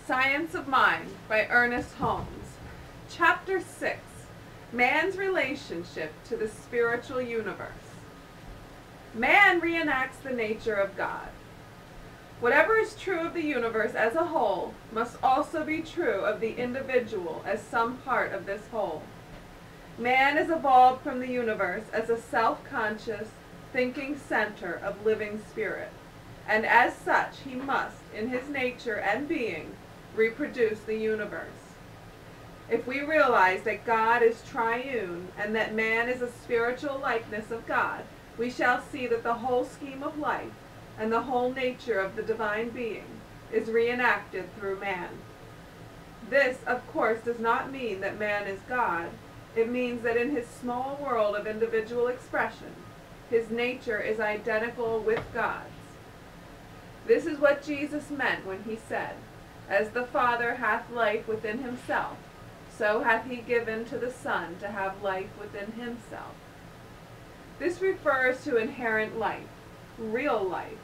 Science of Mind by Ernest Holmes. Chapter 6. Man's Relationship to the Spiritual Universe. Man reenacts the nature of God. Whatever is true of the universe as a whole must also be true of the individual as some part of this whole. Man is evolved from the universe as a self-conscious, thinking center of living spirit, and as such he must, in his nature and being, reproduce the universe. If we realize that God is triune and that man is a spiritual likeness of God, we shall see that the whole scheme of life and the whole nature of the divine being is reenacted through man. This, of course, does not mean that man is God. It means that in his small world of individual expression, his nature is identical with God's. This is what Jesus meant when he said, "As the Father hath life within himself, so hath he given to the Son to have life within himself." This refers to inherent life, real life.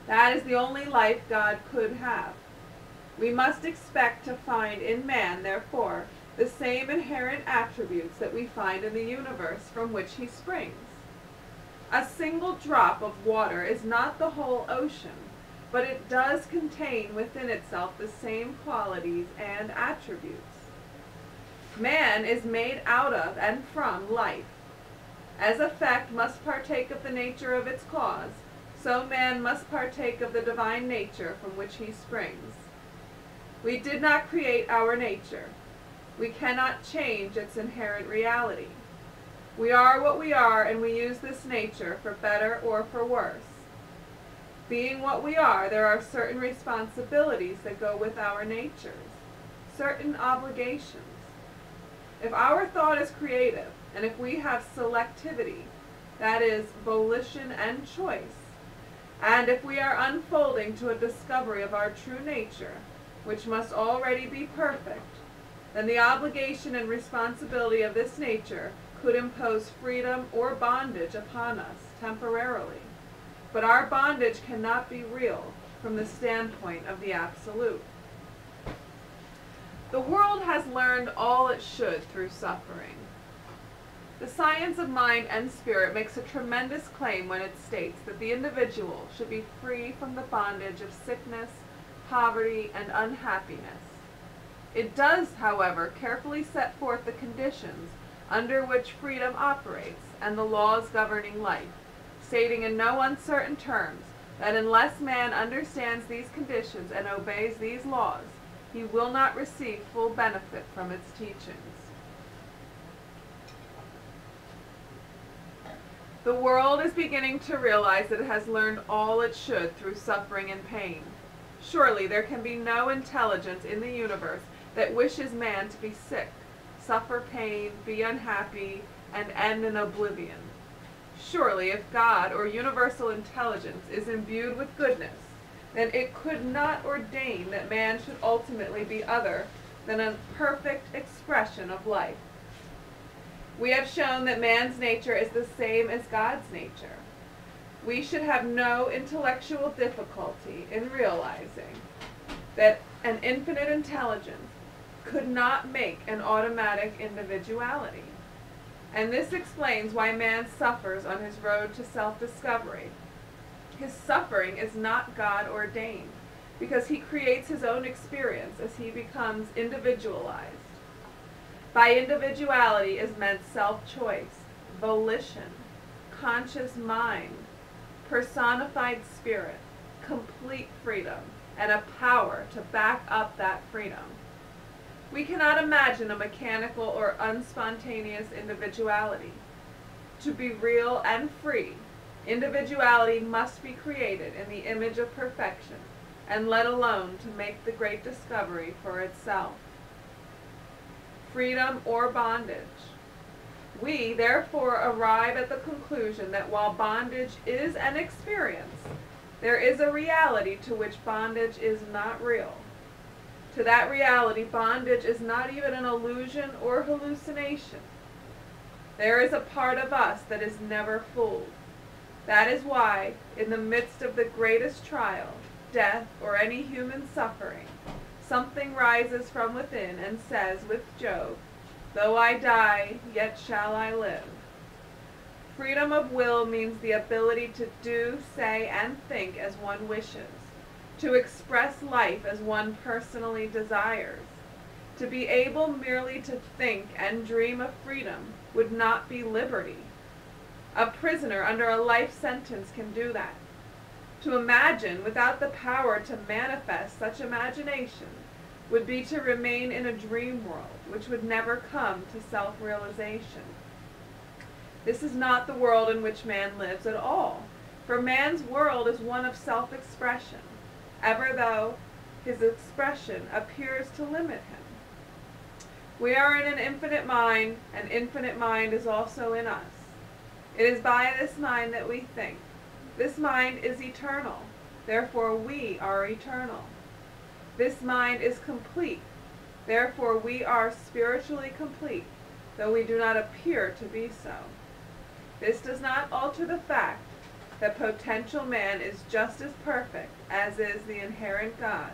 That is the only life God could have. We must expect to find in man, therefore, the same inherent attributes that we find in the universe from which he springs. A single drop of water is not the whole ocean, but it does contain within itself the same qualities and attributes. Man is made out of and from life. As effect must partake of the nature of its cause, so man must partake of the divine nature from which he springs. We did not create our nature. We cannot change its inherent reality. We are what we are, and we use this nature for better or for worse. Being what we are, there are certain responsibilities that go with our natures, certain obligations. If our thought is creative, and if we have selectivity, that is, volition and choice, and if we are unfolding to a discovery of our true nature, which must already be perfect, then the obligation and responsibility of this nature could impose freedom or bondage upon us temporarily. But our bondage cannot be real from the standpoint of the absolute. The world has learned all it should through suffering. The science of mind and spirit makes a tremendous claim when it states that the individual should be free from the bondage of sickness, poverty, and unhappiness. It does, however, carefully set forth the conditions under which freedom operates and the laws governing life, stating in no uncertain terms that unless man understands these conditions and obeys these laws, he will not receive full benefit from its teachings. The world is beginning to realize that it has learned all it should through suffering and pain. Surely there can be no intelligence in the universe that wishes man to be sick, suffer pain, be unhappy, and end in oblivion. Surely if God or universal intelligence is imbued with goodness, then it could not ordain that man should ultimately be other than a perfect expression of life. We have shown that man's nature is the same as God's nature. We should have no intellectual difficulty in realizing that an infinite intelligence could not make an automatic individuality. And this explains why man suffers on his road to self-discovery. His suffering is not God-ordained, because he creates his own experience as he becomes individualized. By individuality is meant self-choice, volition, conscious mind, personified spirit, complete freedom, and a power to back up that freedom. We cannot imagine a mechanical or unspontaneous individuality. To be real and free, individuality must be created in the image of perfection, and let alone to make the great discovery for itself. Freedom or bondage. We, therefore, arrive at the conclusion that while bondage is an experience, there is a reality to which bondage is not real. To that reality, bondage is not even an illusion or hallucination. There is a part of us that is never fooled. That is why, in the midst of the greatest trial, death, or any human suffering, something rises from within and says with Job, "Though I die, yet shall I live." Freedom of will means the ability to do, say, and think as one wishes, to express life as one personally desires. To be able merely to think and dream of freedom would not be liberty. A prisoner under a life sentence can do that. To imagine without the power to manifest such imagination would be to remain in a dream world which would never come to self-realization. This is not the world in which man lives at all, for man's world is one of self-expression, ever though his expression appears to limit him. We are in an infinite mind, and infinite mind is also in us. It is by this mind that we think. This mind is eternal, therefore we are eternal. This mind is complete, therefore we are spiritually complete, though we do not appear to be so. This does not alter the fact that potential man is just as perfect as is the inherent God.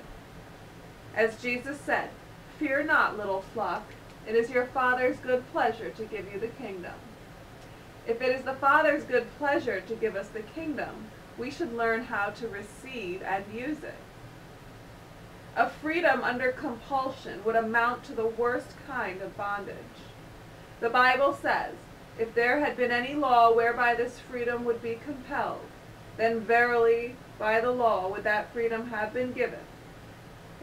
As Jesus said, "Fear not, little flock, it is your Father's good pleasure to give you the kingdom." If it is the Father's good pleasure to give us the kingdom, we should learn how to receive and use it. A freedom under compulsion would amount to the worst kind of bondage. The Bible says, if there had been any law whereby this freedom would be compelled, then verily by the law would that freedom have been given.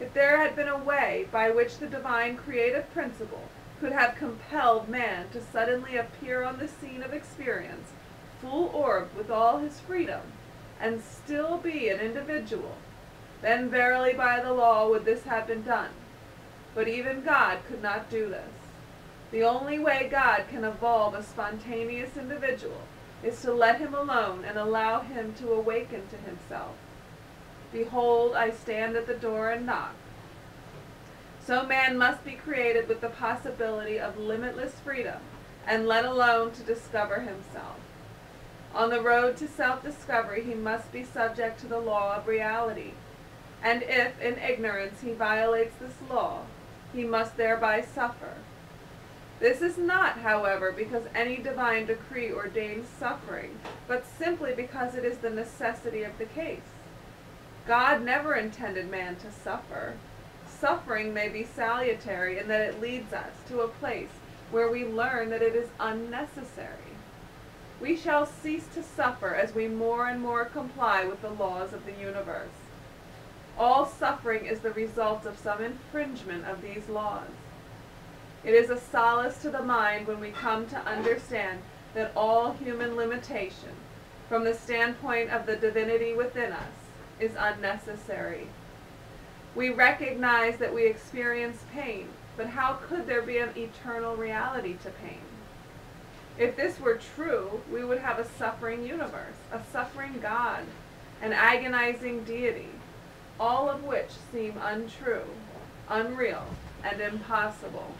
If there had been a way by which the divine creative principle could have compelled man to suddenly appear on the scene of experience, full-orbed with all his freedom, and still be an individual, then verily by the law would this have been done. But even God could not do this. The only way God can evolve a spontaneous individual is to let him alone and allow him to awaken to himself. "Behold, I stand at the door and knock." So man must be created with the possibility of limitless freedom and let alone to discover himself. On the road to self-discovery he must be subject to the law of reality, and if in ignorance he violates this law, he must thereby suffer. This is not, however, because any divine decree ordains suffering, but simply because it is the necessity of the case. God never intended man to suffer. Suffering may be salutary in that it leads us to a place where we learn that it is unnecessary. We shall cease to suffer as we more and more comply with the laws of the universe. All suffering is the result of some infringement of these laws. It is a solace to the mind when we come to understand that all human limitation, from the standpoint of the divinity within us, is unnecessary. We recognize that we experience pain, but how could there be an eternal reality to pain? If this were true, we would have a suffering universe, a suffering God, an agonizing deity, all of which seem untrue, unreal, and impossible.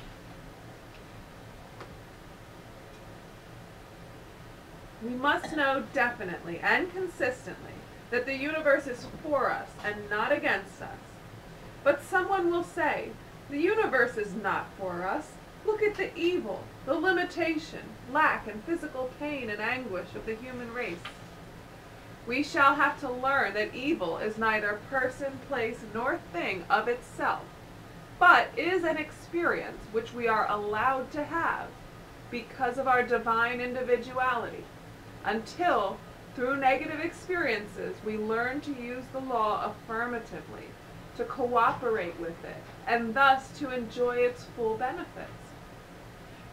We must know definitely and consistently that the universe is for us and not against us. But someone will say, the universe is not for us. Look at the evil, the limitation, lack, and physical pain and anguish of the human race. We shall have to learn that evil is neither person, place, nor thing of itself, but is an experience which we are allowed to have because of our divine individuality, until, through negative experiences, we learn to use the law affirmatively, to cooperate with it, and thus to enjoy its full benefits.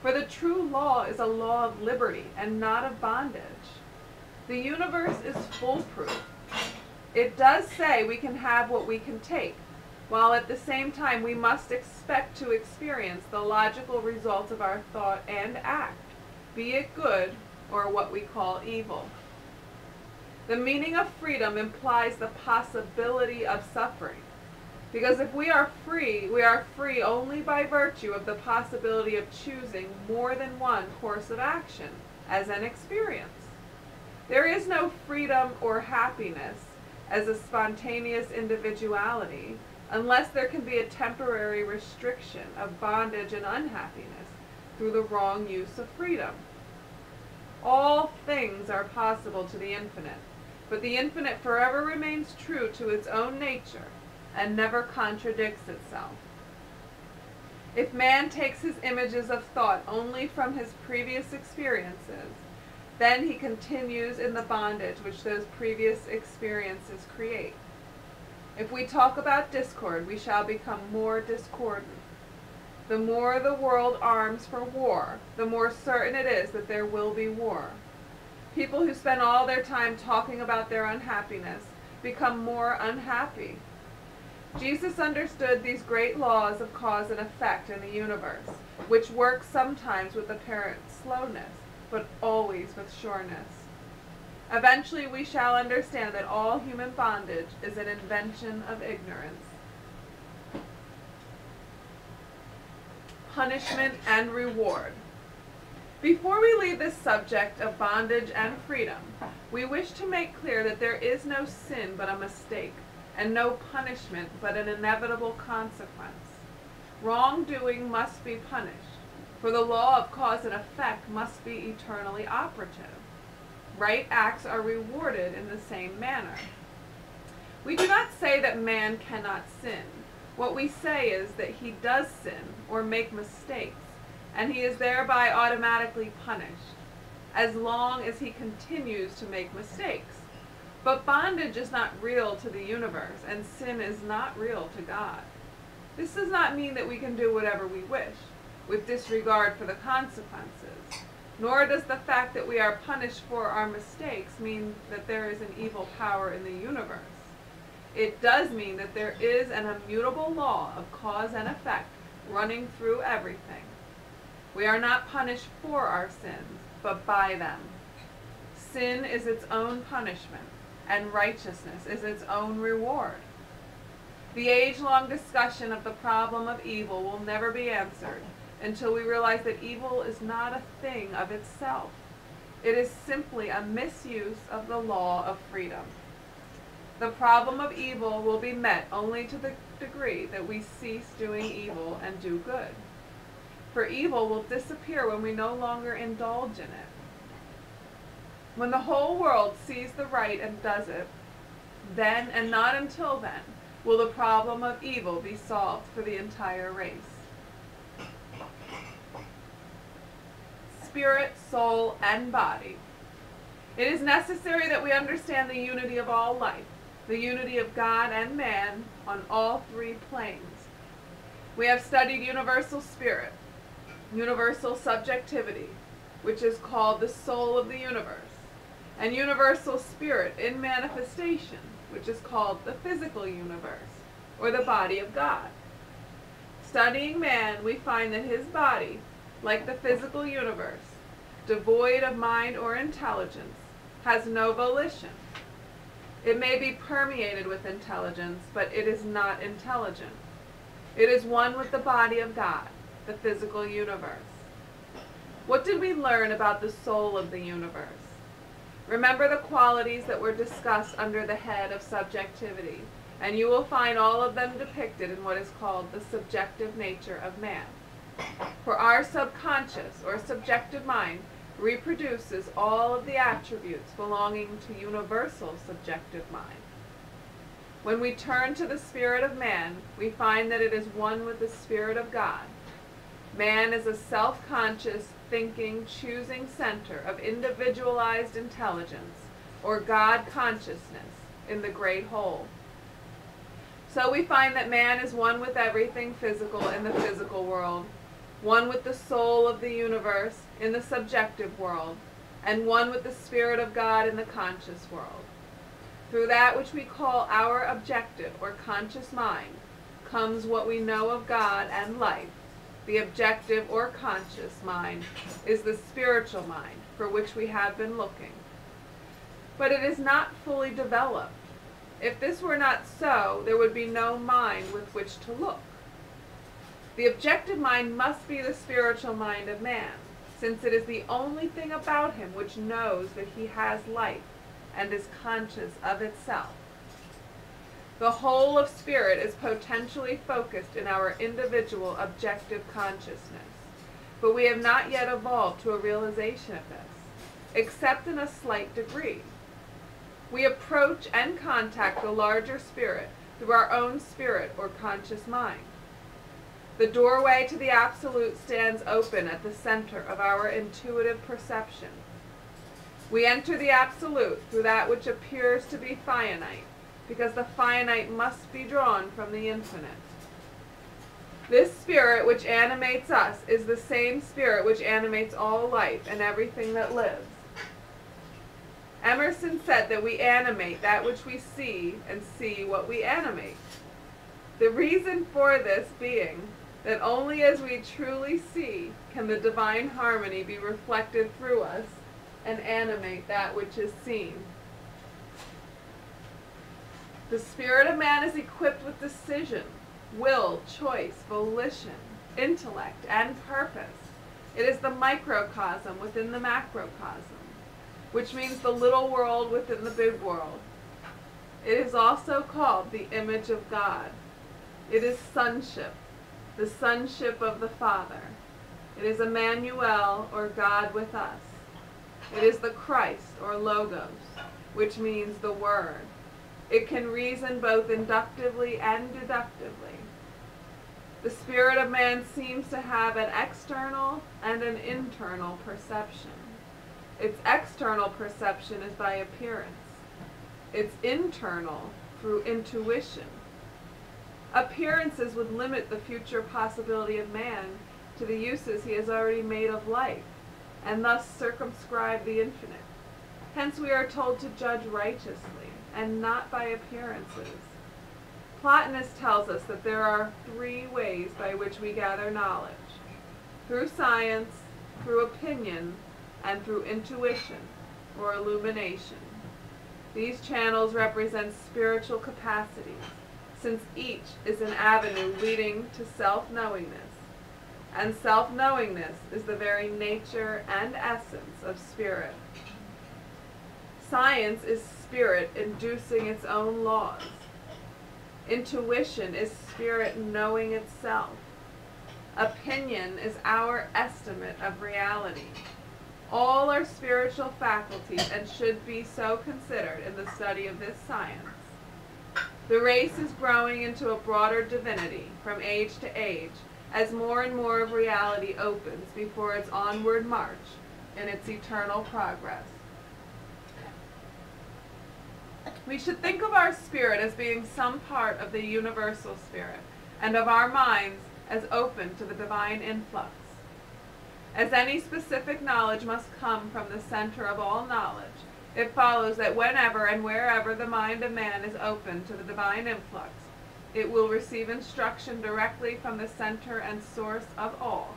For the true law is a law of liberty and not of bondage. The universe is foolproof. It does say we can have what we can take, while at the same time we must expect to experience the logical results of our thought and act, be it good or what we call evil. The meaning of freedom implies the possibility of suffering, because if we are free only by virtue of the possibility of choosing more than one course of action as an experience. There is no freedom or happiness as a spontaneous individuality, unless there can be a temporary restriction of bondage and unhappiness through the wrong use of freedom. All things are possible to the infinite, but the infinite forever remains true to its own nature and never contradicts itself. If man takes his images of thought only from his previous experiences, then he continues in the bondage which those previous experiences create. If we talk about discord, we shall become more discordant. The more the world arms for war, the more certain it is that there will be war. People who spend all their time talking about their unhappiness become more unhappy. Jesus understood these great laws of cause and effect in the universe, which work sometimes with apparent slowness, but always with sureness. Eventually we shall understand that all human bondage is an invention of ignorance. Punishment and reward. Before we leave this subject of bondage and freedom, we wish to make clear that there is no sin but a mistake, and no punishment but an inevitable consequence. Wrongdoing must be punished, for the law of cause and effect must be eternally operative. Right acts are rewarded in the same manner. We do not say that man cannot sin. What we say is that he does sin or make mistakes, and he is thereby automatically punished, as long as he continues to make mistakes. But bondage is not real to the universe, and sin is not real to God. This does not mean that we can do whatever we wish, with disregard for the consequences. Nor does the fact that we are punished for our mistakes mean that there is an evil power in the universe. It does mean that there is an immutable law of cause and effect running through everything. We are not punished for our sins, but by them. Sin is its own punishment, and righteousness is its own reward. The age-long discussion of the problem of evil will never be answered until we realize that evil is not a thing of itself. It is simply a misuse of the law of freedom. The problem of evil will be met only to the degree that we cease doing evil and do good. For evil will disappear when we no longer indulge in it. When the whole world sees the right and does it, then and not until then will the problem of evil be solved for the entire race. Spirit, soul, and body. It is necessary that we understand the unity of all life, the unity of God and man on all three planes. We have studied universal spirit, universal subjectivity, which is called the soul of the universe, and universal spirit in manifestation, which is called the physical universe, or the body of God. Studying man, we find that his body, like the physical universe, devoid of mind or intelligence, has no volition. It may be permeated with intelligence, but it is not intelligent. It is one with the body of God, the physical universe. What did we learn about the soul of the universe? Remember the qualities that were discussed under the head of subjectivity, and you will find all of them depicted in what is called the subjective nature of man. For our subconscious or subjective mind reproduces all of the attributes belonging to universal subjective mind. When we turn to the spirit of man, we find that it is one with the spirit of God. Man is a self-conscious, thinking, choosing center of individualized intelligence, or God consciousness, in the great whole. So we find that man is one with everything physical in the physical world, one with the soul of the universe in the subjective world, and one with the Spirit of God in the conscious world. Through that which we call our objective or conscious mind comes what we know of God and life. The objective or conscious mind is the spiritual mind for which we have been looking. But it is not fully developed. If this were not so, there would be no mind with which to look. The objective mind must be the spiritual mind of man, since it is the only thing about him which knows that he has life and is conscious of itself. The whole of spirit is potentially focused in our individual objective consciousness, but we have not yet evolved to a realization of this, except in a slight degree. We approach and contact the larger spirit through our own spirit or conscious mind. The doorway to the Absolute stands open at the center of our intuitive perception. We enter the Absolute through that which appears to be finite, because the finite must be drawn from the infinite. This spirit which animates us is the same spirit which animates all life and everything that lives. Emerson said that we animate that which we see and see what we animate. The reason for this being that only as we truly see can the divine harmony be reflected through us and animate that which is seen. The spirit of man is equipped with decision, will, choice, volition, intellect, and purpose. It is the microcosm within the macrocosm, which means the little world within the big world. It is also called the image of God. It is sonship, the sonship of the Father. It is Emmanuel, or God with us. It is the Christ, or Logos, which means the Word. It can reason both inductively and deductively. The spirit of man seems to have an external and an internal perception. Its external perception is by appearance. Its internal through intuition. Appearances would limit the future possibility of man to the uses he has already made of life, and thus circumscribe the infinite. Hence we are told to judge righteously, and not by appearances. Plotinus tells us that there are 3 ways by which we gather knowledge: through science, through opinion, and through intuition, or illumination. These channels represent spiritual capacities, since each is an avenue leading to self-knowingness, and self-knowingness is the very nature and essence of spirit. Science is spirit inducing its own laws. Intuition is spirit knowing itself. Opinion is our estimate of reality. All are spiritual faculties and should be so considered in the study of this science. The race is growing into a broader divinity from age to age as more and more of reality opens before its onward march in its eternal progress. We should think of our spirit as being some part of the universal spirit, and of our minds as open to the divine influx. As any specific knowledge must come from the center of all knowledge, it follows that whenever and wherever the mind of man is open to the divine influx, it will receive instruction directly from the center and source of all.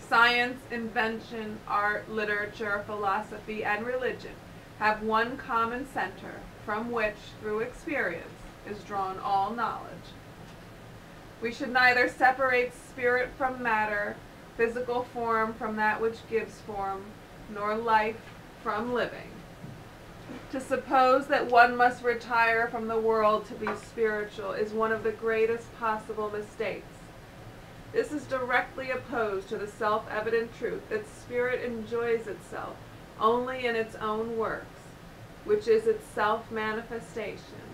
Science, invention, art, literature, philosophy, and religion have one common center from which, through experience, is drawn all knowledge. We should neither separate spirit from matter, physical form from that which gives form, nor life from living. To suppose that one must retire from the world to be spiritual is one of the greatest possible mistakes. This is directly opposed to the self-evident truth that spirit enjoys itself only in its own works, which is its self-manifestation.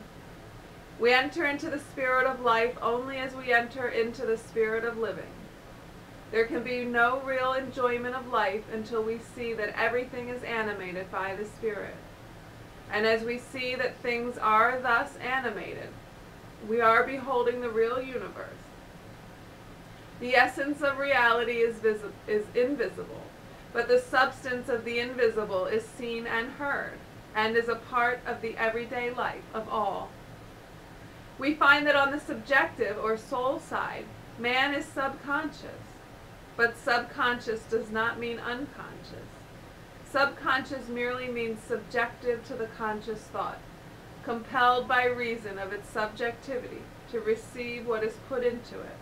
We enter into the spirit of life only as we enter into the spirit of living. There can be no real enjoyment of life until we see that everything is animated by the Spirit. And as we see that things are thus animated, we are beholding the real universe. The essence of reality is invisible, but the substance of the invisible is seen and heard, and is a part of the everyday life of all. We find that on the subjective or soul side, man is subconscious. But subconscious does not mean unconscious. Subconscious merely means subjective to the conscious thought, compelled by reason of its subjectivity to receive what is put into it.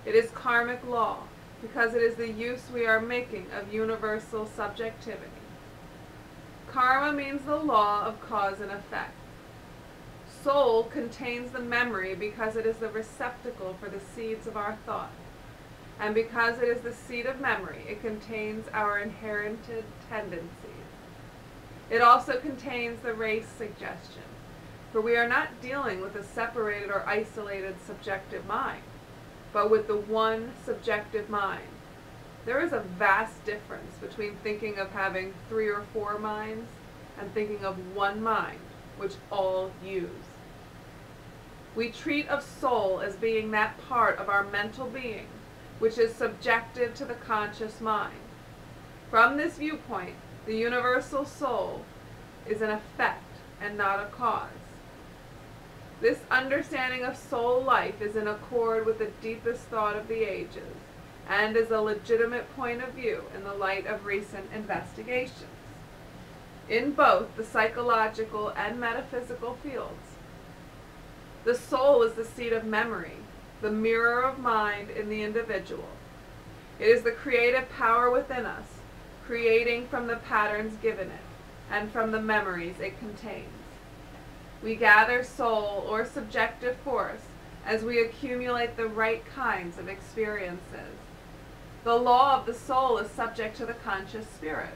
It is karmic law, because it is the use we are making of universal subjectivity. Karma means the law of cause and effect. soul contains the memory because it is the receptacle for the seeds of our thought. And because it is the seed of memory, it contains our inherited tendencies. It also contains the race suggestion, for we are not dealing with a separated or isolated subjective mind, but with the one subjective mind. There is a vast difference between thinking of having 3 or 4 minds and thinking of one mind, which all use. We treat of soul as being that part of our mental being which is subjective to the conscious mind. From this viewpoint, the universal soul is an effect and not a cause. This understanding of soul life is in accord with the deepest thought of the ages, and is a legitimate point of view in the light of recent investigations in both the psychological and metaphysical fields. The soul is the seat of memory, the mirror of mind in the individual. It is the creative power within us, creating from the patterns given it, and from the memories it contains. We gather soul or subjective force as we accumulate the right kinds of experiences. The law of the soul is subject to the conscious spirit.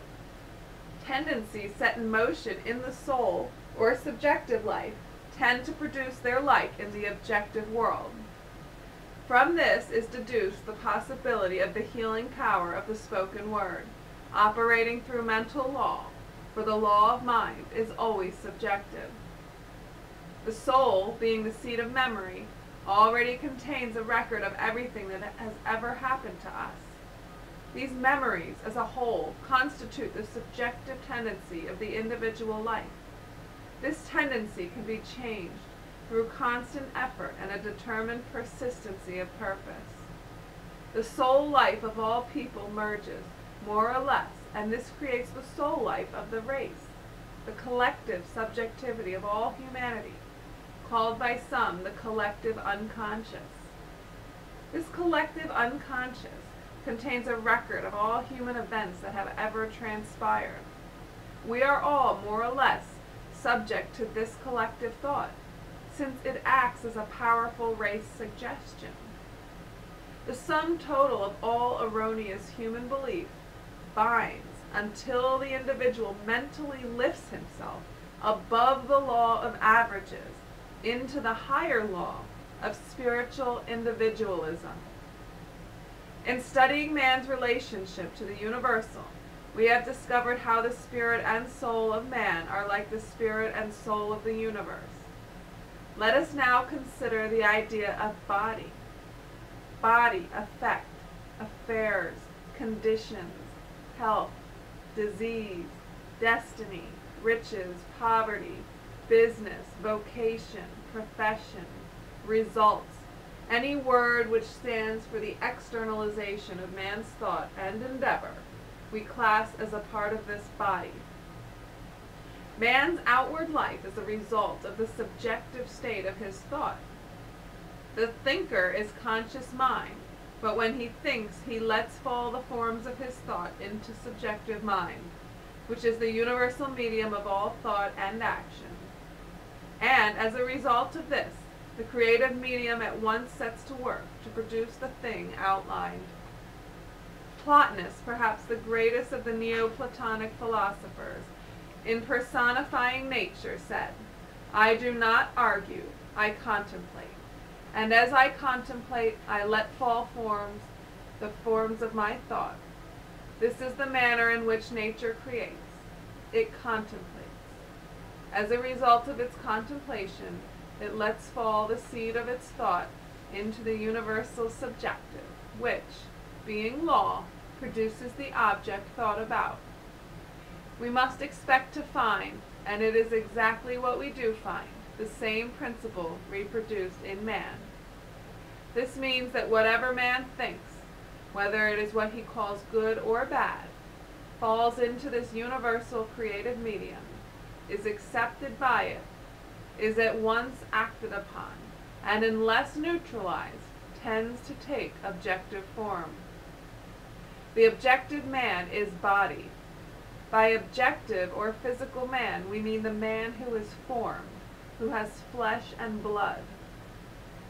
Tendencies set in motion in the soul or subjective life tend to produce their like in the objective world. From this is deduced the possibility of the healing power of the spoken word, operating through mental law, for the law of mind is always subjective. The soul, being the seat of memory, already contains a record of everything that has ever happened to us. These memories, as a whole, constitute the subjective tendency of the individual life. This tendency can be changed through constant effort and a determined persistency of purpose. The soul life of all people merges, more or less, and this creates the soul life of the race, the collective subjectivity of all humanity, called by some the collective unconscious. This collective unconscious contains a record of all human events that have ever transpired. We are all, more or less, subject to this collective thought, since it acts as a powerful race suggestion. The sum total of all erroneous human belief binds until the individual mentally lifts himself above the law of averages into the higher law of spiritual individualism. In studying man's relationship to the universal, we have discovered how the spirit and soul of man are like the spirit and soul of the universe. Let us now consider the idea of body. Body, affect, affairs, conditions, health, disease, destiny, riches, poverty, business, vocation, profession, results, any word which stands for the externalization of man's thought and endeavor, we class as a part of this body. Man's outward life is a result of the subjective state of his thought. The thinker is conscious mind, but when he thinks, he lets fall the forms of his thought into subjective mind, which is the universal medium of all thought and action. And as a result of this, the creative medium at once sets to work to produce the thing outlined. Plotinus, perhaps the greatest of the Neoplatonic philosophers, in personifying nature, said, "I do not argue, I contemplate. And as I contemplate, I let fall forms, the forms of my thought. This is the manner in which nature creates. It contemplates. As a result of its contemplation, it lets fall the seed of its thought into the universal subjective, which, being law, produces the object thought about. We must expect to find, and it is exactly what we do find, the same principle reproduced in man. This means that whatever man thinks, whether it is what he calls good or bad, falls into this universal creative medium, is accepted by it, is at once acted upon, and unless neutralized, tends to take objective form. The objective man is body. By objective or physical man, we mean the man who is formed, who has flesh and blood.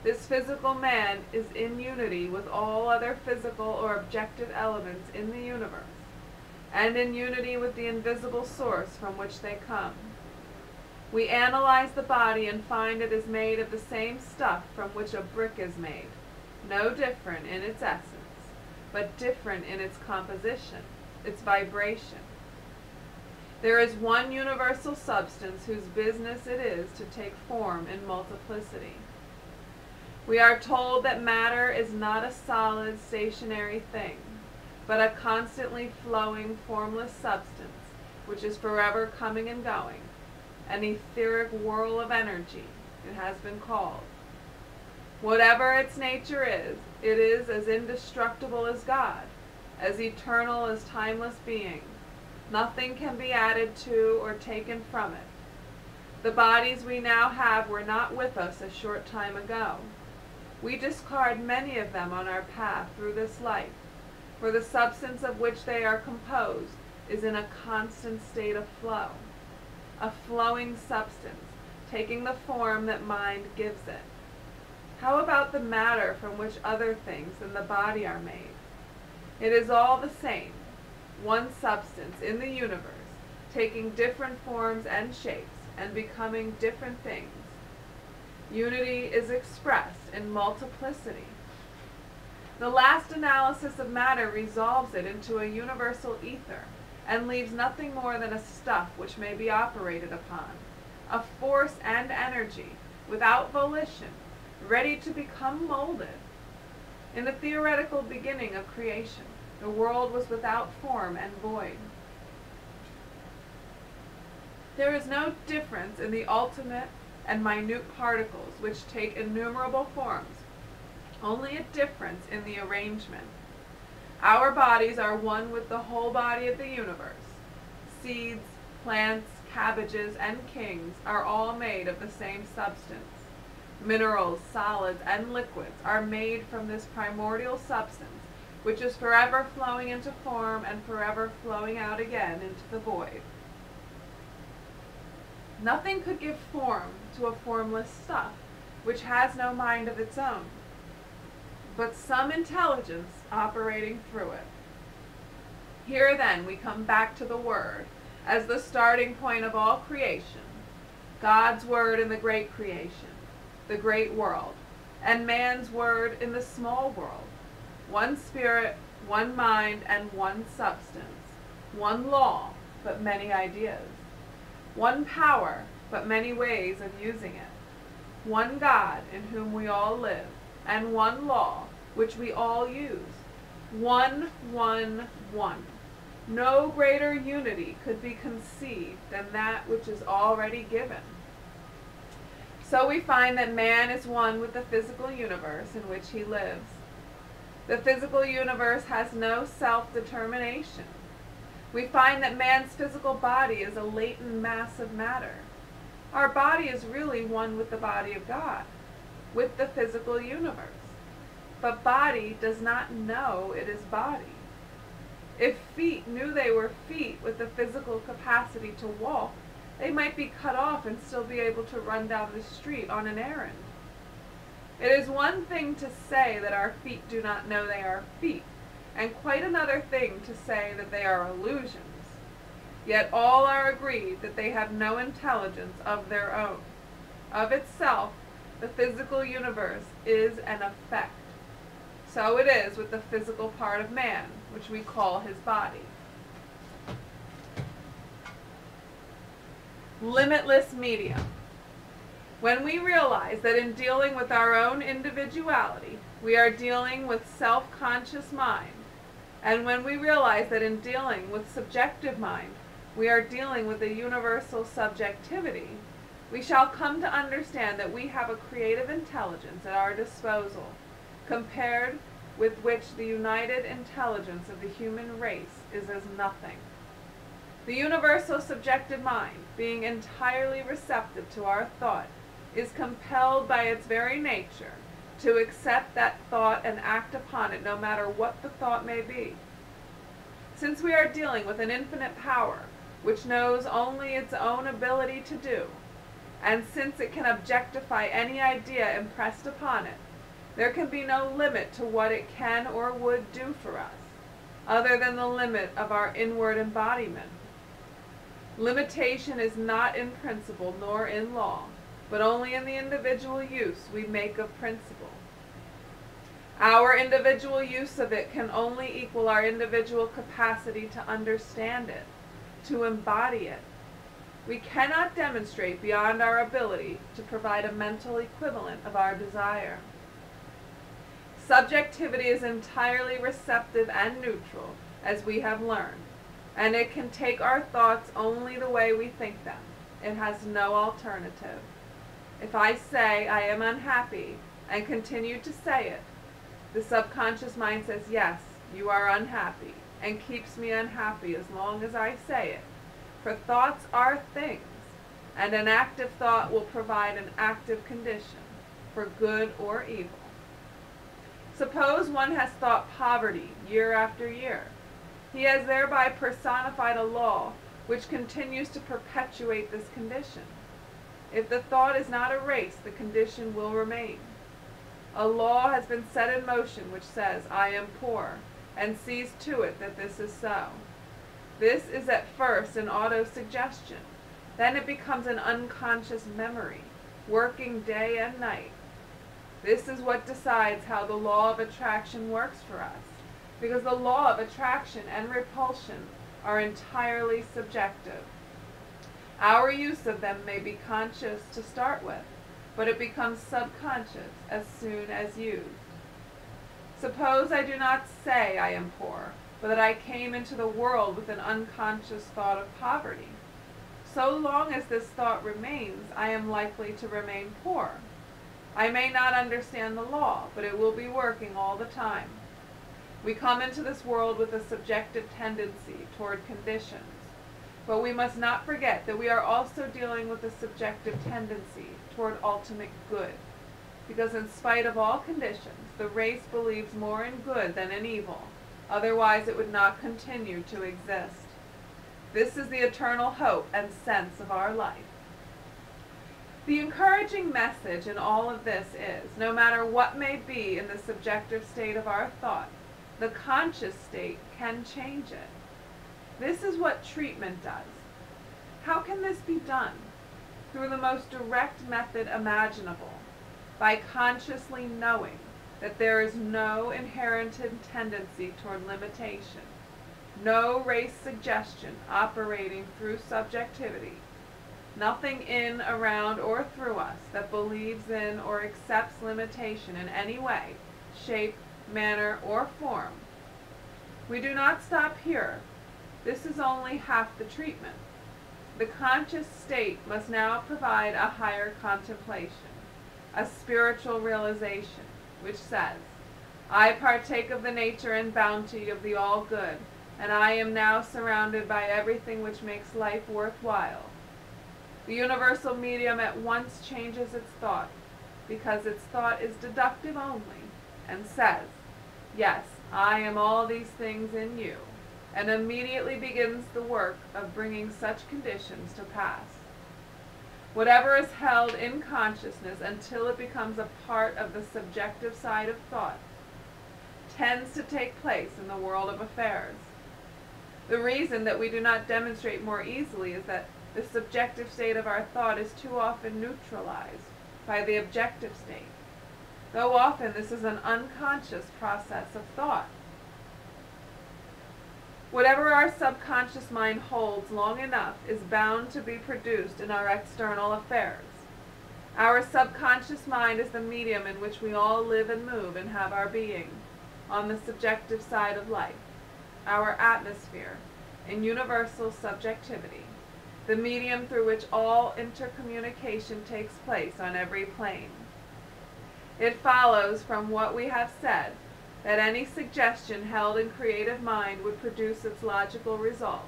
This physical man is in unity with all other physical or objective elements in the universe, and in unity with the invisible source from which they come. We analyze the body and find it is made of the same stuff from which a brick is made, no different in its essence, but different in its composition, its vibration. There is one universal substance whose business it is to take form in multiplicity. We are told that matter is not a solid, stationary thing, but a constantly flowing, formless substance, which is forever coming and going, an etheric whirl of energy, it has been called. Whatever its nature is, it is as indestructible as God, as eternal as timeless being. Nothing can be added to or taken from it. The bodies we now have were not with us a short time ago. We discard many of them on our path through this life, for the substance of which they are composed is in a constant state of flow, a flowing substance, taking the form that mind gives it. How about the matter from which other things than the body are made? It is all the same, one substance in the universe, taking different forms and shapes and becoming different things. Unity is expressed in multiplicity. The last analysis of matter resolves it into a universal ether and leaves nothing more than a stuff which may be operated upon, a force and energy, without volition, ready to become molded. In the theoretical beginning of creation, the world was without form and void. There is no difference in the ultimate and minute particles which take innumerable forms, only a difference in the arrangement. Our bodies are one with the whole body of the universe. Seeds, plants, cabbages, and kings are all made of the same substance. Minerals, solids, and liquids are made from this primordial substance, which is forever flowing into form and forever flowing out again into the void. Nothing could give form to a formless stuff, which has no mind of its own, but some intelligence operating through it. Here then we come back to the Word as the starting point of all creation, God's Word in the great creation, the great world, and man's word in the small world. One spirit, one mind, and one substance. One law, but many ideas. One power, but many ways of using it. One God in whom we all live, and one law, which we all use. One. No greater unity could be conceived than that which is already given. So we find that man is one with the physical universe in which he lives. The physical universe has no self-determination. We find that man's physical body is a latent mass of matter. Our body is really one with the body of God, with the physical universe. But body does not know it is body. If feet knew they were feet with the physical capacity to walk, they might be cut off and still be able to run down the street on an errand. It is one thing to say that our feet do not know they are feet, and quite another thing to say that they are illusions. Yet all are agreed that they have no intelligence of their own. Of itself, the physical universe is an effect. So it is with the physical part of man, which we call his body. Limitless medium. When we realize that in dealing with our own individuality, we are dealing with self-conscious mind, and when we realize that in dealing with subjective mind, we are dealing with a universal subjectivity, we shall come to understand that we have a creative intelligence at our disposal, compared with which the united intelligence of the human race is as nothing. The universal subjective mind, being entirely receptive to our thought, is compelled by its very nature to accept that thought and act upon it no matter what the thought may be. Since we are dealing with an infinite power, which knows only its own ability to do, and since it can objectify any idea impressed upon it, there can be no limit to what it can or would do for us, other than the limit of our inward embodiment. Limitation is not in principle nor in law, but only in the individual use we make of principle. Our individual use of it can only equal our individual capacity to understand it, to embody it. We cannot demonstrate beyond our ability to provide a mental equivalent of our desire. Subjectivity is entirely receptive and neutral, as we have learned, and it can take our thoughts only the way we think them. It has no alternative. If I say I am unhappy and continue to say it, the subconscious mind says, yes, you are unhappy, and keeps me unhappy as long as I say it. For thoughts are things, and an active thought will provide an active condition, for good or evil. Suppose one has thought poverty year after year. He has thereby personified a law which continues to perpetuate this condition. If the thought is not erased, the condition will remain. A law has been set in motion which says, I am poor, and sees to it that this is so. This is at first an auto-suggestion. Then it becomes an unconscious memory, working day and night. This is what decides how the law of attraction works for us, because the law of attraction and repulsion are entirely subjective. Our use of them may be conscious to start with, but it becomes subconscious as soon as used. Suppose I do not say I am poor, but that I came into the world with an unconscious thought of poverty. So long as this thought remains, I am likely to remain poor. I may not understand the law, but it will be working all the time. We come into this world with a subjective tendency toward conditions, but we must not forget that we are also dealing with a subjective tendency toward ultimate good, because in spite of all conditions, the race believes more in good than in evil, otherwise it would not continue to exist. This is the eternal hope and sense of our life. The encouraging message in all of this is, no matter what may be in the subjective state of our thought, the conscious state can change it. This is what treatment does. How can this be done? Through the most direct method imaginable, by consciously knowing that there is no inherent tendency toward limitation, no race suggestion operating through subjectivity, nothing in, around, or through us that believes in or accepts limitation in any way, shape, manner, or form. We do not stop here. This is only half the treatment. The conscious state must now provide a higher contemplation, a spiritual realization, which says, I partake of the nature and bounty of the all-good, and I am now surrounded by everything which makes life worthwhile. The universal medium at once changes its thought, because its thought is deductive only, and says, yes, I am all these things in you, and immediately begins the work of bringing such conditions to pass. Whatever is held in consciousness until it becomes a part of the subjective side of thought tends to take place in the world of affairs. The reason that we do not demonstrate more easily is that the subjective state of our thought is too often neutralized by the objective state, though often this is an unconscious process of thought. Whatever our subconscious mind holds long enough is bound to be produced in our external affairs. Our subconscious mind is the medium in which we all live and move and have our being, on the subjective side of life, our atmosphere, in universal subjectivity, the medium through which all intercommunication takes place on every plane. It follows from what we have said that any suggestion held in creative mind would produce its logical result,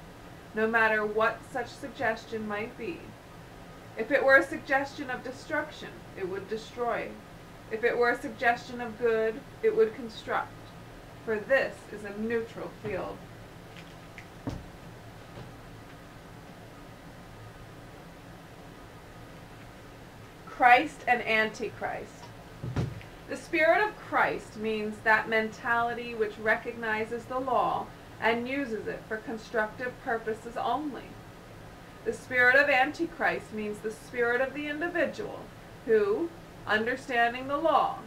no matter what such suggestion might be. If it were a suggestion of destruction, it would destroy. If it were a suggestion of good, it would construct. For this is a neutral field. Christ and Antichrist. The Spirit of Christ means that mentality which recognizes the law and uses it for constructive purposes only. The spirit of Antichrist means the spirit of the individual who, understanding the law,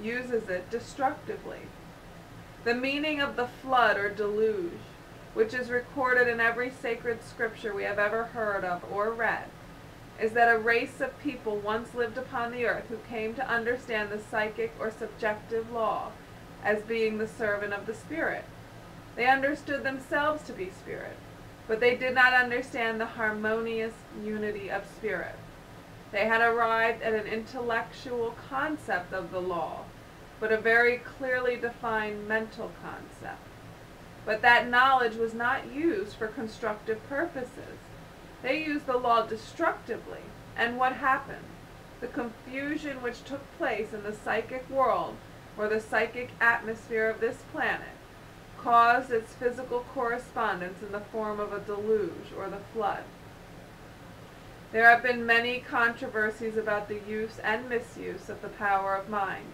uses it destructively. The meaning of the flood or deluge, which is recorded in every sacred scripture we have ever heard of or read, is that a race of people once lived upon the earth who came to understand the psychic or subjective law as being the servant of the Spirit. They understood themselves to be spirit, but they did not understand the harmonious unity of spirit. They had arrived at an intellectual concept of the law, but a very clearly defined mental concept. But that knowledge was not used for constructive purposes. They used the law destructively, and what happened? The confusion which took place in the psychic world, or the psychic atmosphere of this planet, caused its physical correspondence in the form of a deluge or the flood. There have been many controversies about the use and misuse of the power of mind.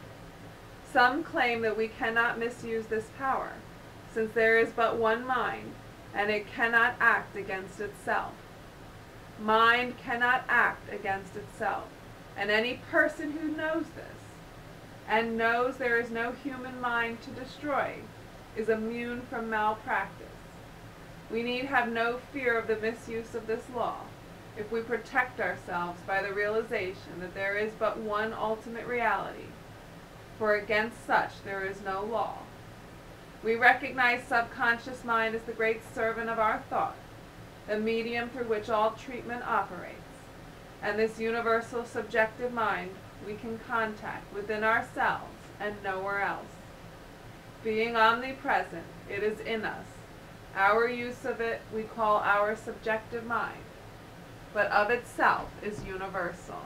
Some claim that we cannot misuse this power, since there is but one mind, and it cannot act against itself. Mind cannot act against itself, and any person who knows this, and knows there is no human mind to destroy, is immune from malpractice. We need have no fear of the misuse of this law, if we protect ourselves by the realization that there is but one ultimate reality, for against such there is no law. We recognize subconscious mind as the great servant of our thought, the medium through which all treatment operates, and this universal subjective mind we can contact within ourselves and nowhere else. Being omnipresent, it is in us. Our use of it we call our subjective mind, but of itself is universal.